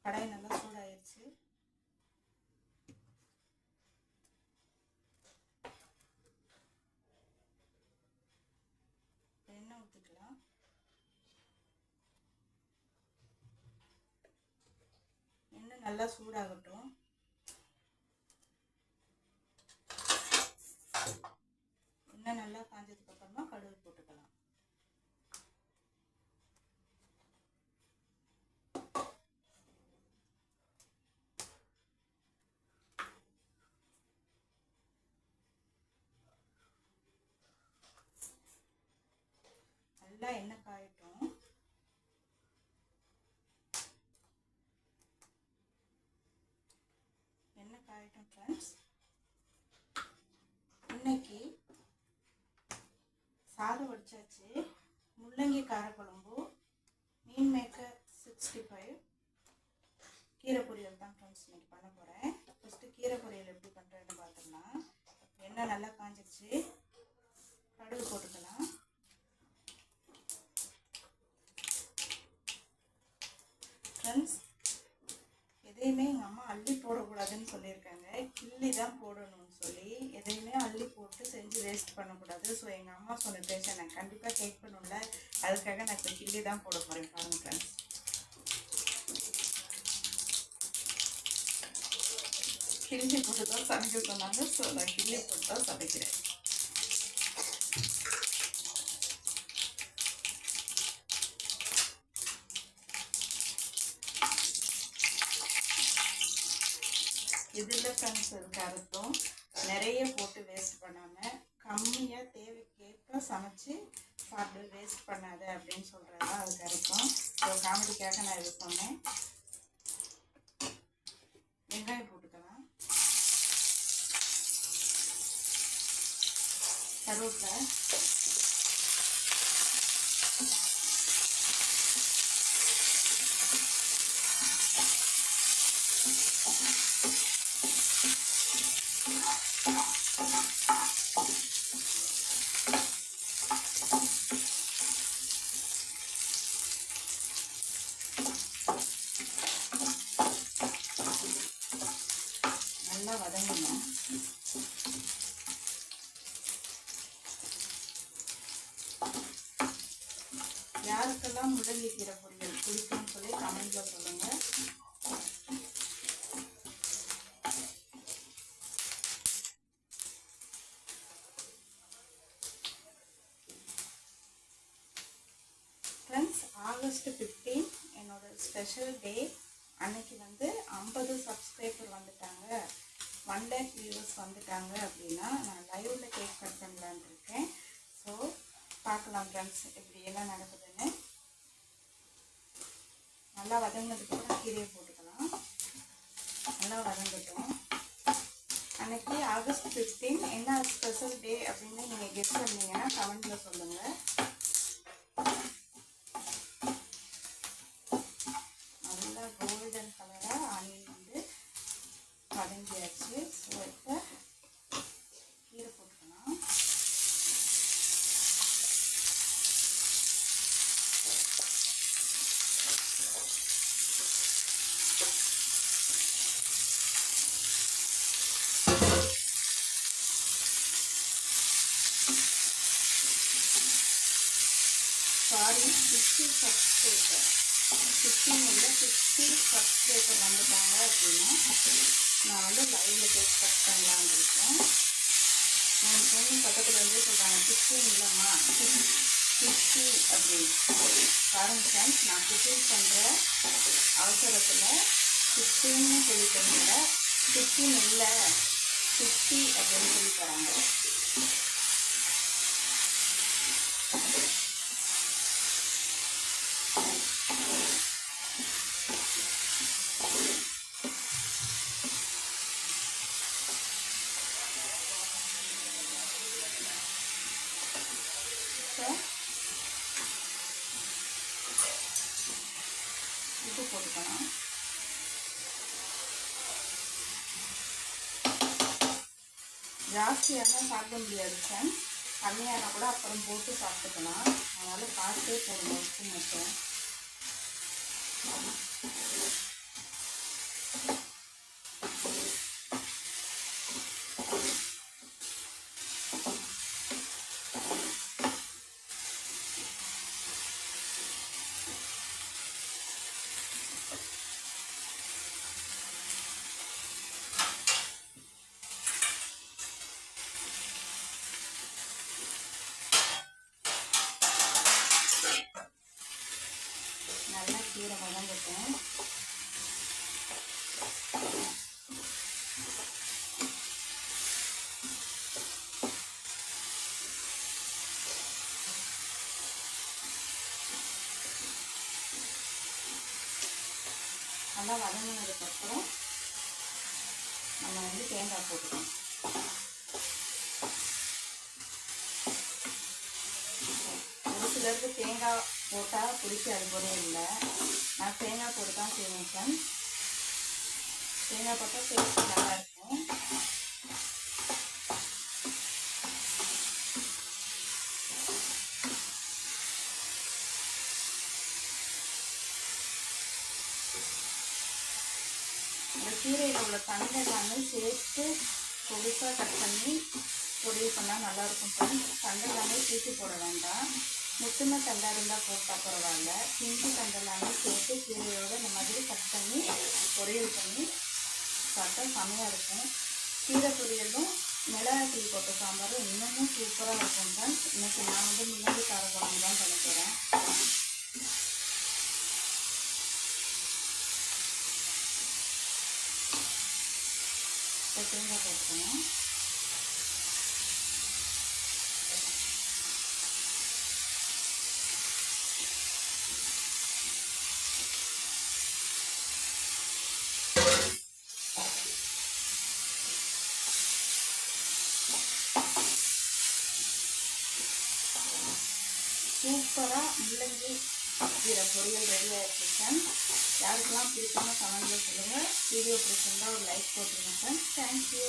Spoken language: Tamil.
கடாய் நல்லா சூடாயிருச்சு. எண்ணெய் ஊற்றிக்கலாம். எண்ணெய் நல்லா சூடாகட்டும். எண்ணெய் நல்லா காஞ்சதுக்கு அப்புறமா கடுகு போட்டுக்கலாம். நல்லா எண்ணெய் காயட்டும். எண்ணெய் காயட்டும் ஃப்ரெண்ட்ஸ். இன்னைக்கு சாதம் வடிச்சாச்சு. முள்ளங்கி காரக்குழம்பு, மீன் மேக்கர் 65, கீரை பொரியல் தான் ஃப்ரெண்ட்ஸ் இன்னைக்கு பண்ண போகிறேன். ஃபஸ்ட்டு கீரை பொரியல் எப்படி பண்ணுறேன்னு பார்த்துக்கலாம். எண்ணெய் நல்லா காஞ்சிடுச்சு. கடுகு போட்டுக்கலாம். ஃப்ரெண்ட்ஸ், எதையுமே எங்கள் அம்மா அள்ளி போடக்கூடாதுன்னு சொல்லியிருக்காங்க. கிள்ளி தான் போடணும்னு சொல்லி எதையுமே அள்ளி போட்டு செஞ்சு வேஸ்ட் பண்ணக்கூடாது. ஸோ எங்கள் அம்மா சொன்ன பேச்சை நான் கண்டிப்பாக கேட்கணும்ல, அதுக்காக நான் இப்போ கிள்ளி தான் போட போகிறேன். பாருங்கள் ஃப்ரெண்ட்ஸ், கிள்ளி போட்டு தான் சமைக்க சொன்னாங்க. ஸோ நான் கிள்ளி போட்டு தான் சமைக்கிறேன். இதில் ஃப்ரெண்ட்ஸ் இருக்க அர்த்தம் நிறைய போட்டு வேஸ்ட் பண்ணாமல் கம்மியாக தேவைக்கேற்ப சமைச்சு சாப்பிடு, வேஸ்ட் பண்ணாத அப்படின்னு சொல்கிறது தான் அதுக்கு அர்த்தம். ஸோ காமெடிக்காக நான் இது சொன்னேன். வெங்காயம் போட்டுக்கலாம். கருவேப்பிலை, நல்லா வதங்கணும். யாருக்கெல்லாம் முள்ளங்கி கீரை பொரியல் பிடிக்கும்னு சொல்லி கமெண்ட்ல சொல்லுங்க. ஃப்ரெண்ட்ஸ், ஆகஸ்ட் 15 என்னோட ஸ்பெஷல் டே. அன்னைக்கு வந்து 50 சப்ஸ்கிரைபர் வந்துட்டாங்க, 1 lakh வியூவர்ஸ் வந்துட்டாங்க அப்படின்னா நான் லைவில் கேக் கட் பண்ணலான் இருக்கேன். ஸோ பார்க்கலாம் ஃப்ரெண்ட்ஸ் எப்படி எல்லாம் நடக்குதுன்னு. நல்லா வதங்கினதுக்கு அப்புறம் கீரையை போட்டுக்கலாம். நல்லா வதங்கட்டும். அன்னைக்கு ஆகஸ்ட் 15 என்ன ஸ்பெஷல் டே அப்படின்னு நீங்கள் கெஸ் பண்ணீங்கன்னா கமெண்ட்டில் சொல்லுங்கள். நல்லா கோல்டன் கலராக ஆனியன் வந்து வதங்கியாச்சு. ஸோ இப்போ கீரை போட்டுக்கலாம். சாரி, 50 சப்ஸ்கிரைபர், 15 இல்லை 50 சப்ஸ்கிரைபர் வந்துட்டாங்க அப்படின்னா நான் வந்து லைவில் கேக் கட் பண்ணலான்னு இருக்கேன். என் பொண்ணு பக்கத்தில் வந்து சொல்கிறாங்க 15 இல்லைம்மா 50 அப்படின்னு. பாருங்க ஃப்ரெண்ட்ஸ், நான் குக்கிங் பண்ணுற அவசரத்தில் 15ன்னு சொல்லிட்டேன், 15 இல்லை 50 அப்படின்னு சொல்லி தராங்க. உப்பு போட்டுக்கலாம். ஜாஸ்தியாலாம் சாப்பிட முடியாது ஃப்ரெண்ட்ஸ், கம்மியான கூட அப்புறம் போட்டு சாப்பிட்டுக்கலாம். அதனால் பார்த்து போடணும் உப்பு மட்டும். சீரகம் தான் போட்டேன். நல்லா வதங்கினதுக்கப்புறம் நம்ம வந்து தேங்காய் போட்டுக்கணும். ஒரு சிலருக்கு தேங்காய் போட்டால் பிடிக்காது போல இல்லை. நான் தேங்காய் போட்டு தான் செய்வேன் ஃப்ரெண்ட்ஸ். தேங்காய் போட்டால் டேஸ்ட் நல்லா இருக்கும். இந்த கீரையில் உள்ள தண்டை எல்லாமே சேர்த்து பொடிசாக கட் பண்ணி பொரியல் பண்ணால் நல்லாயிருக்கும் ஃப்ரெண்ட்ஸ். தண்டை எல்லாமே தூக்கி போட வேண்டாம். முத்துன தண்டை இருந்தால் போட்டால் பரவாயில்ல. பிஞ்சு தண்டை எல்லாமே சேர்த்து கீரையோடு இந்த மாதிரி கட் பண்ணி பொரியல் பண்ணி சாப்பிட்டா செமையாக இருக்கும். கீரை பொரியலும் மிளகாய் போட்ட சாம்பாரும் இன்னமும் சூப்பராக இருக்கும் ஃப்ரெண்ட்ஸ். இன்றைக்கி நான் வந்து முள்ளங்கி காரக்குழம்பு தான் பண்ண போகிறேன். தேங்காய் போட்டுக்கணும். சூப்பராக முள்ளங்கி கீரை பொரியல் ரெடி ஆகிடுச்சு ஃப்ரெண்ட்ஸ். யாருக்கெல்லாம் பிடிக்குமோ கமெண்ட்ல சொல்லுங்கள். வீடியோ பிடிச்சிருந்தா ஒரு லைக் போட்டுருங்க ஃப்ரெண்ட்ஸ். தேங்க்யூ.